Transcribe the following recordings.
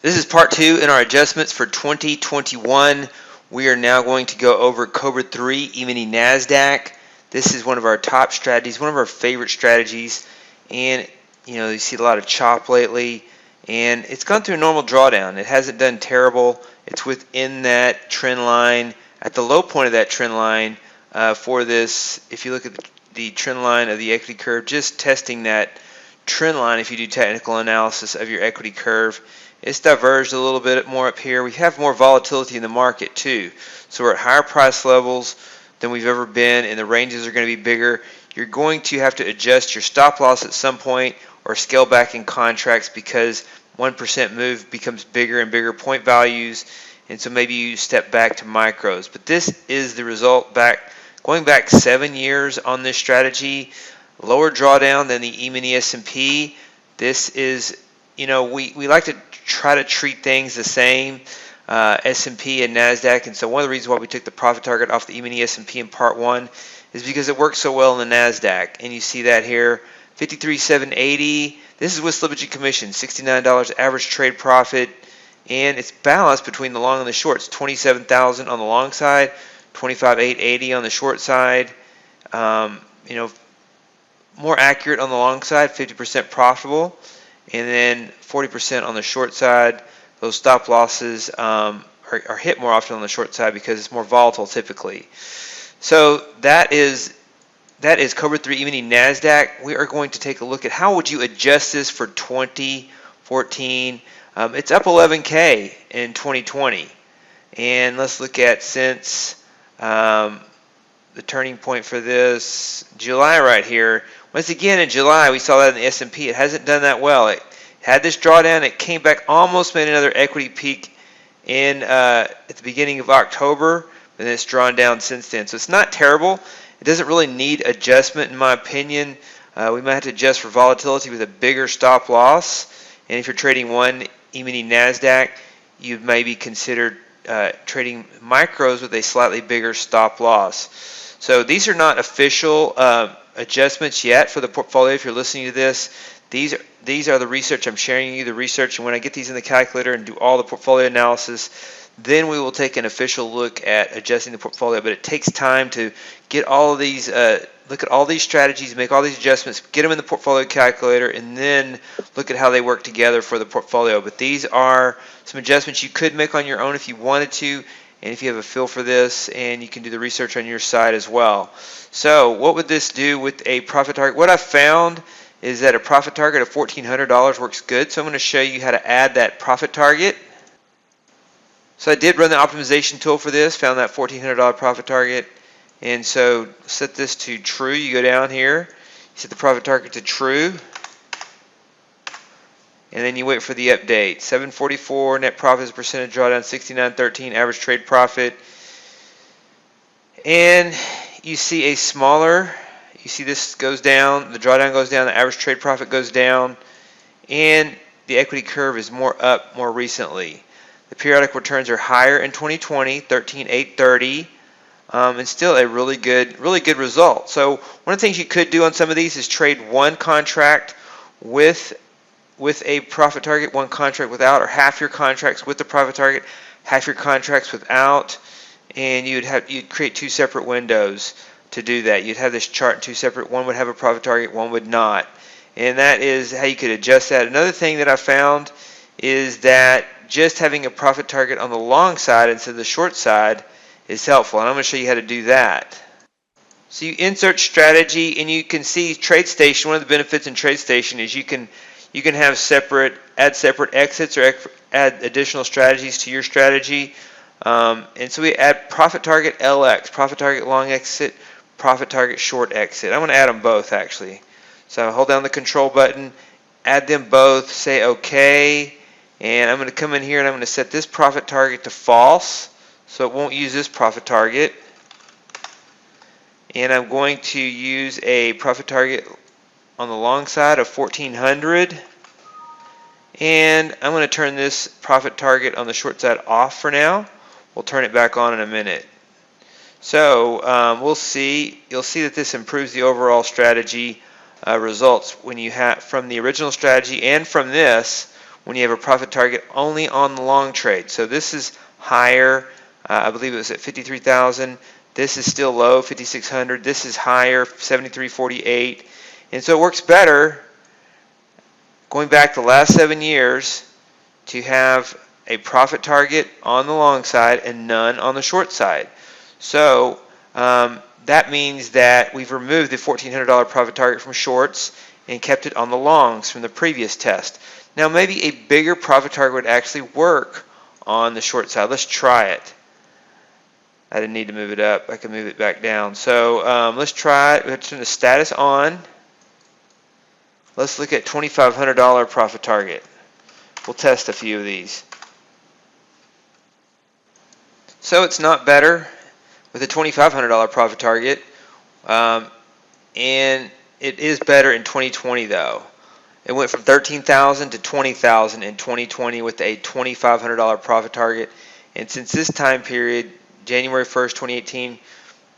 This is part 2 in our adjustments for 2021. We are now going to go over Cobra III E-mini Nasdaq. This is one of our top strategies, one of our favorite strategies, and you see a lot of chop lately, and it's gone through a normal drawdown. It hasn't done terrible. It's within that trend line, at the low point of that trend line for this. If you look at the trend line of the equity curve, just testing that trend line, if you do technical analysis of your equity curve, it's diverged a little bit more up here. We have more volatility in the market too. So we're at higher price levels than we've ever been, and the ranges are going to be bigger. You're going to have to adjust your stop loss at some point or scale back in contracts because 1% move becomes bigger and bigger point values, and so maybe you step back to micros. But this is the result going back 7 years on this strategy. Lower drawdown than the E-mini S&P. This is, we like to try to treat things the same, S&P and Nasdaq, and so one of the reasons why we took the profit target off the E-mini S&P in part 1 is because it works so well in the Nasdaq, and you see that here, 53,780. This is with slippage and commission, $69 average trade profit, and it's balanced between the long and the short. It's 27,000 on the long side, 25,880 on the short side. More accurate on the long side, 50% profitable, and then 40% on the short side. Those stop losses are hit more often on the short side because it's more volatile typically. So that is Cobra III E-mini Nasdaq. We are going to take a look at how would you adjust this for 2014. It's up 11K in 2020, and let's look at since the turning point for this, July right here. Once again in July, we saw that in the S&P. It hasn't done that well. It had this drawdown. It came back, almost made another equity peak at the beginning of October, and it's drawn down since then. So it's not terrible. It doesn't really need adjustment, in my opinion. We might have to adjust for volatility with a bigger stop loss. And if you're trading one E-mini Nasdaq, you maybe consider trading micros with a slightly bigger stop loss. So these are not official adjustments yet for the portfolio. If you're listening to this, these are the research. I'm sharing you the research, and when I get these in the calculator and do all the portfolio analysis, then we will take an official look at adjusting the portfolio. But it takes time to get all of these, look at all these strategies, make all these adjustments, get them in the portfolio calculator, and then look at how they work together for the portfolio. But these are some adjustments you could make on your own if you wanted to, and if you have a feel for this, and you can do the research on your side as well. So what would this do with a profit target? What I found is that a profit target of $1,400 works good. So I'm going to show you how to add that profit target. So I did run the optimization tool for this, found that $1,400 profit target, and so set this to true. You go down here, you set the profit target to true, and then you wait for the update. 744 net profit as a percentage drawdown, 69.13 average trade profit, and you see a smaller. You see this goes down, the drawdown goes down, the average trade profit goes down, and the equity curve is more up more recently. The periodic returns are higher in 2020, 13,830, and still a really good result. So one of the things you could do on some of these is trade one contract with a profit target, one contract without, or half your contracts with the profit target, half your contracts without, and you'd create two separate windows to do that. You'd have this chart in two separate. One would have a profit target, one would not, and that is how you could adjust that. Another thing that I found is that just having a profit target on the long side instead of the short side is helpful, and I'm going to show you how to do that. So you insert strategy, and you can see Tradestation. One of the benefits in Tradestation is you can have add separate exits or add additional strategies to your strategy. And so we add profit target LX, profit target long exit, profit target short exit. I'm going to add them both actually. So hold down the control button, add them both, say OK, and I'm going to come in here and I'm going to set this profit target to false, so it won't use this profit target. And I'm going to use a profit target on the long side of 1,400, and I'm going to turn this profit target on the short side off for now. We'll turn it back on in a minute. So you'll see that this improves the overall strategy results when you have from the original strategy and from this when you have a profit target only on the long trade. So this is higher. I believe it was at 53,000. This is still low, 5,600. This is higher, 73.48. And so it works better going back the last 7 years to have a profit target on the long side and none on the short side. So that means that we've removed the $1,400 profit target from shorts and kept it on the longs from the previous test. Now maybe a bigger profit target would actually work on the short side. Let's try it. I didn't need to move it up. I can move it back down. So let's try it. We have to turn the status on. Let's look at $2,500 profit target. We'll test a few of these. So it's not better with a $2,500 profit target, and it is better in 2020 though. It went from 13,000 to 20,000 in 2020 with a $2,500 profit target, and since this time period, January 1st, 2018,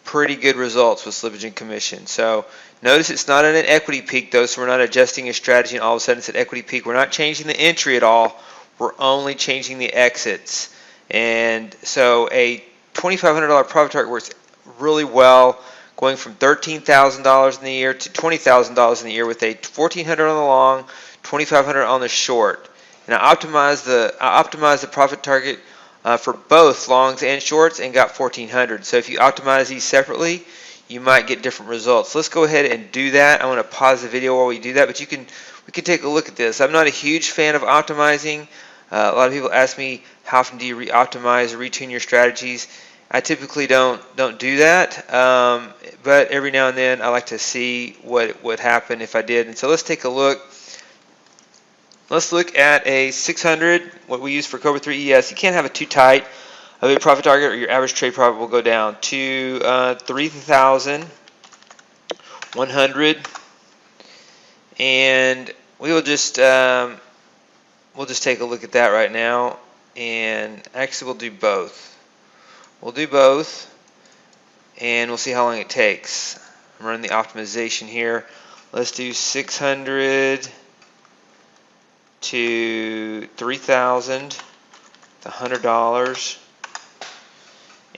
pretty good results with slippage and commission. So notice it's not at an equity peak though, so we're not adjusting a strategy and all of a sudden it's at equity peak. We're not changing the entry at all. We're only changing the exits. And so a $2,500 profit target works really well, going from $13,000 in the year to $20,000 in the year with a $1,400 on the long, $2,500 on the short. And I optimized the profit target for both longs and shorts and got $1,400. So if you optimize these separately, you might get different results. Let's go ahead and do that. I want to pause the video while we do that, but we can take a look at this. I'm not a huge fan of optimizing. A lot of people ask me, how often do you re-optimize or retune your strategies? I typically don't do that, but every now and then I like to see what would happen if I did. And so let's take a look. Let's look at a 600, what we use for Cobra III ES. You can't have it too tight of a profit target or your average trade profit will go down to 3,100. And we'll just take a look at that right now. And actually we'll do both. We'll do both and we'll see how long it takes. I'm running the optimization here. Let's do 600 to 3,000, $100,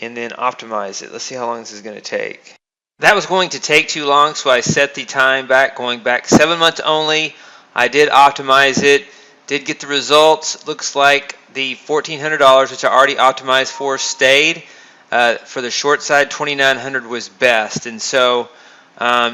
and then optimize it. Let's see how long this is going to take. That was going to take too long, so I set the time back, going back 7 months only. I did optimize it, did get the results. Looks like the $1,400, which I already optimized for, stayed. For the short side, 2,900 was best, and so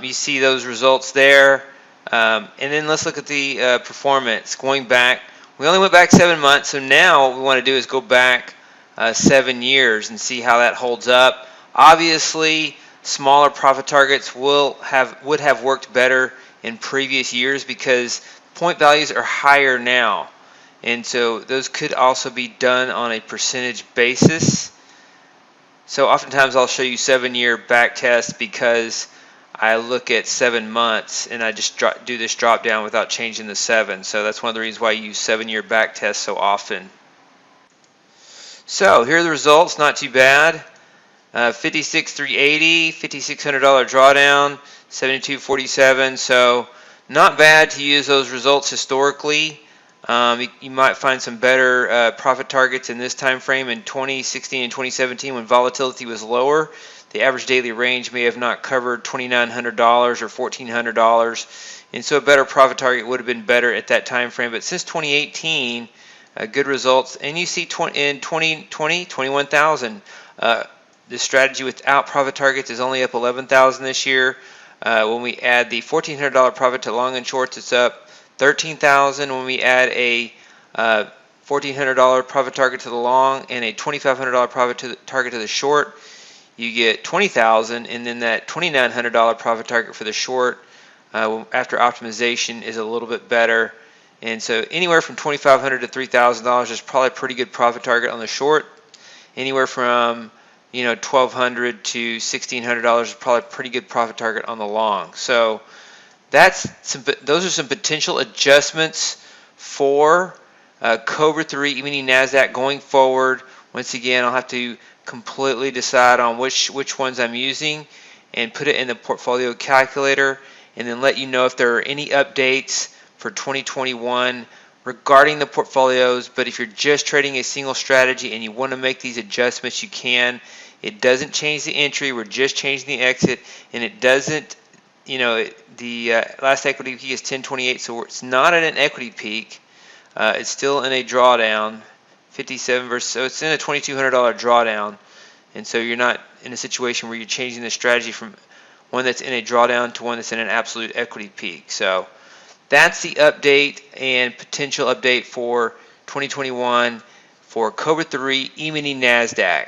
you see those results there. And then let's look at the performance. Going back, we only went back 7 months, so now what we want to do is go back 7 years and see how that holds up. Obviously, smaller profit targets would have worked better in previous years because point values are higher now, and so those could also be done on a percentage basis. So oftentimes I'll show you 7-year back tests because I look at 7 months and I just do this drop down without changing the 7. So that's one of the reasons why I use 7-year back tests so often. So here are the results, not too bad. 56,380, $5,600 drawdown, 72.47. So not bad to use those results historically. You might find some better profit targets in this time frame in 2016 and 2017 when volatility was lower. The average daily range may have not covered $2,900 or $1,400, and so a better profit target would have been better at that time frame. But since 2018, good results, and you see in 2020, 21,000. The strategy without profit targets is only up 11,000 this year. When we add the $1,400 profit to long and shorts, it's up 13,000. When we add a $1,400 profit target to the long and a $2,500 profit target to the short, you get 20,000, and then that $2,900 profit target for the short after optimization is a little bit better. And so anywhere from $2,500 to $3,000 is probably a pretty good profit target on the short. Anywhere from $1,200 to $1,600 is probably a pretty good profit target on the long. So those are some potential adjustments for Cobra III E-mini Nasdaq going forward. Once again, I'll have to completely decide on which ones I'm using and put it in the portfolio calculator, and then let you know if there are any updates for 2021 regarding the portfolios, but if you're just trading a single strategy and you want to make these adjustments, you can. It doesn't change the entry, we're just changing the exit, and it doesn't, the last equity peak is 1028, so it's not at an equity peak. It's still in a drawdown, 57 versus, so it's in a $2,200 drawdown, and so you're not in a situation where you're changing the strategy from one that's in a drawdown to one that's in an absolute equity peak. So that's the update and potential update for 2021 for Cobra III E-mini Nasdaq.